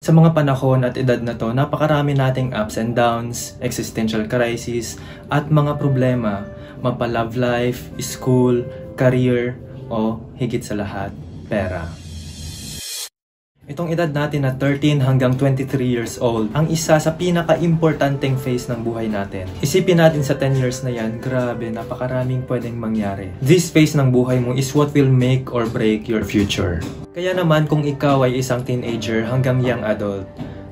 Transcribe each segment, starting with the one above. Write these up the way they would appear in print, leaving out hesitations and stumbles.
Sa mga panahon at edad na to, napakarami nating ups and downs, existential crisis, at mga problema, mapa-love life, school, career, o higit sa lahat, pera. Itong edad natin na 13 hanggang 23 years old, ang isa sa pinaka-importanteng phase ng buhay natin. Isipin natin sa 10 years na yan, grabe, napakaraming pwedeng mangyari. This phase ng buhay mo is what will make or break your future. Kaya naman kung ikaw ay isang teenager hanggang young adult,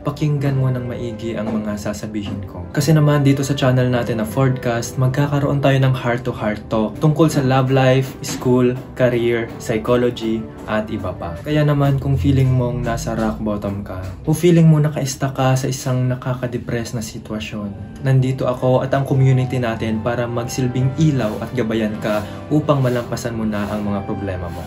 pakinggan mo ng maigi ang mga sasabihin ko. Kasi naman dito sa channel natin na Fordcast, magkakaroon tayo ng heart-to-heart talk tungkol sa love life, school, career, psychology, at iba pa. Kaya naman kung feeling mong nasa rock bottom ka, o feeling mo nakaista ka sa isang nakaka-depress na sitwasyon, nandito ako at ang community natin para magsilbing ilaw at gabayan ka upang malampasan mo na ang mga problema mo.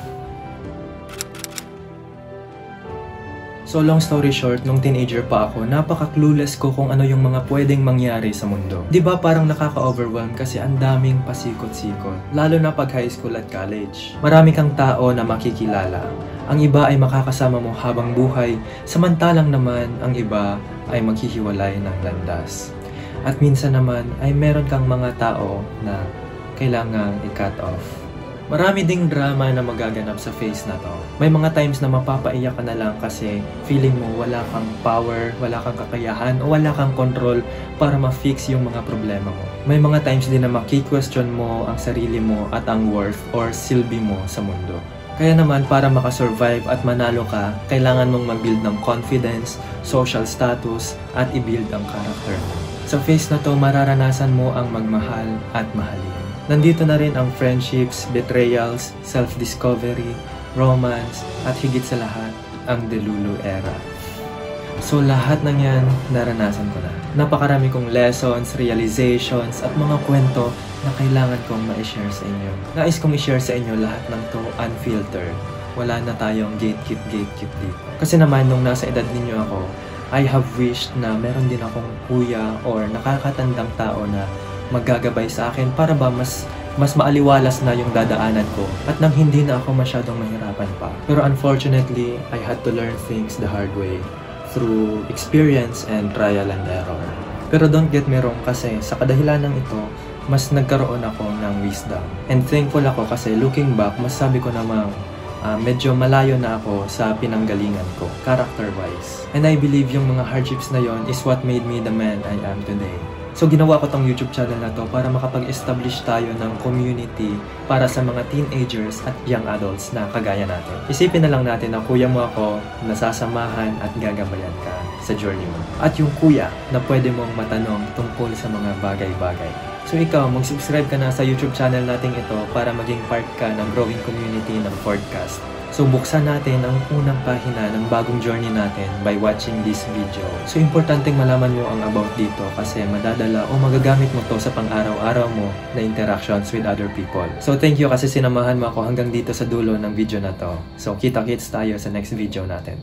So long story short, nung teenager pa ako, napaka-clueless ko kung ano yung mga pwedeng mangyari sa mundo. Diba parang nakaka-overwhelm kasi ang daming pasikot-sikot, lalo na pag high school at college. Marami kang tao na makikilala. Ang iba ay makakasama mo habang buhay, samantalang naman ang iba ay maghihiwalay ng landas. At minsan naman ay meron kang mga tao na kailangang i-cut off. Marami ding drama na magaganap sa phase na to. May mga times na mapapaiyak ka na lang kasi feeling mo wala kang power, wala kang kakayahan, o wala kang control para ma-fix yung mga problema mo. May mga times din na maki-question mo ang sarili mo at ang worth or silbi mo sa mundo. Kaya naman para makasurvive at manalo ka, kailangan mong mag-build ng confidence, social status, at i-build ang character mo. Sa phase na to, mararanasan mo ang magmahal at mahalin. Nandito na rin ang friendships, betrayals, self-discovery, romance, at higit sa lahat, ang Delulu era. So lahat ng yan, naranasan ko na. Napakarami kong lessons, realizations, at mga kwento na kailangan kong ma-share sa inyo. Nais kong i-share sa inyo lahat ng to unfiltered. Wala na tayong gatekeep dito. Kasi naman, nung nasa edad ninyo ako, I have wished na meron din akong kuya or nakakatandang tao na maggagabay sa akin para ba mas maaliwalas na yung dadaanan ko at nang hindi na ako masyadong mahirapan pa. Pero unfortunately, I had to learn things the hard way through experience and trial and error. Pero don't get me wrong kasi sa kadahilanan ito, mas nagkaroon ako ng wisdom. And thankful ako kasi looking back, masasabi ko namang medyo malayo na ako sa pinanggalingan ko, character-wise. And I believe yung mga hardships na yon is what made me the man I am today. So ginawa ko tong YouTube channel na to para makapag-establish tayo ng community para sa mga teenagers at young adults na kagaya natin. Isipin na lang natin na kuya mo ako, nasasamahan at gagabayan ka sa journey mo. At yung kuya na pwede mong matanong tungkol sa mga bagay-bagay. So ikaw, mag-subscribe ka na sa YouTube channel natin ito para maging part ka ng growing community ng Fordcast. So buksan natin ang unang pahina ng bagong journey natin by watching this video. So importanteng malaman mo ang about dito kasi madadala o magagamit mo to sa pang-araw-araw mo na interactions with other people. So thank you kasi sinamahan mo ako hanggang dito sa dulo ng video na to. So kita-kits tayo sa next video natin.